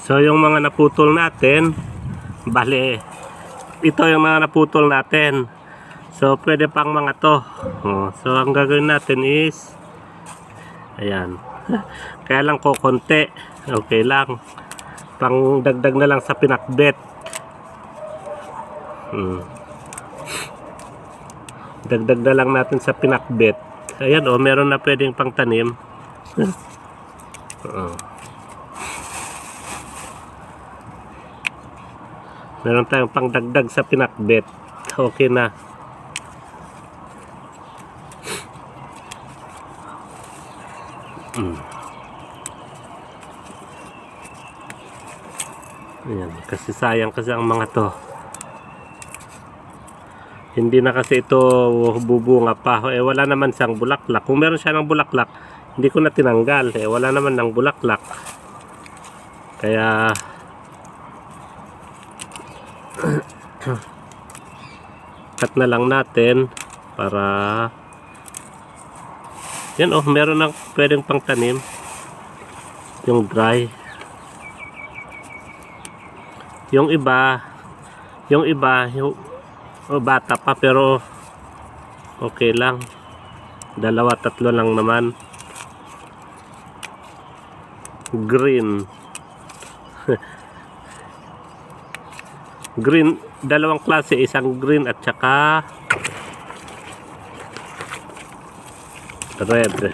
So yung mga naputol natin, bale, ito yung mga naputol natin. So pwede pang mga to. So ang gagawin natin is, ayan. Kaya lang ko konti. Okay lang. Pang dagdag na lang sa pinakbet. Dagdag na lang natin sa pinakbet. Ayan meron na pwedeng pang tanim. Meron tayong pangdagdag sa pinakbet. Okay na. Ayan, kasi sayang kasi ang mga to. Hindi na kasi ito bubunga pa. Wala naman siyang bulaklak. Kung meron siya ng bulaklak, hindi ko na tinanggal. Wala naman ng bulaklak. Kaya cut na lang natin para yan meron ng pwedeng pang tanim yung dry. Yung iba yung bata pa pero okay lang, 2-3 lang naman. Green green, dalawang klase, isang green at saka red.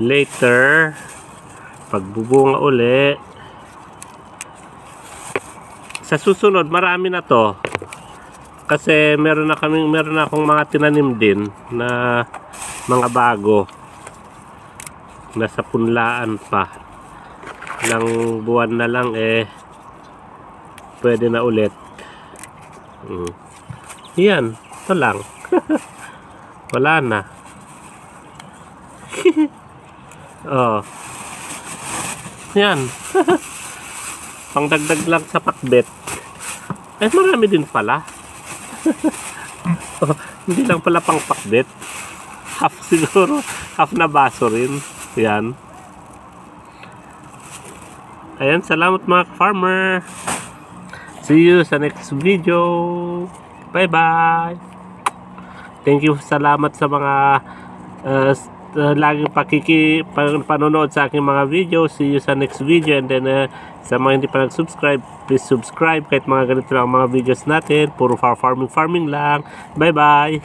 Later pagbubunga uli sa susunod, marami na to. Kasi meron akong mga tinanim din na mga bago. Nasa punlaan pa. Ilang buwan na lang pwede na ulit. Yan, ito lang. Wala na. Yan. Pangdagdag lang sa pakbet. Marami din pala. Hindi lang pala pang pakbet. Half siguro, half na baso rin. Yan. Ayan, salamat mga farmer. See you sa next video. Bye bye. Thank you, salamat sa mga laging panonood sa aking mga video. See you sa next video. And then sa mga hindi pa nag-subscribe, please subscribe. Kahit mga ganito lang mga videos natin, puro farming lang. Bye bye.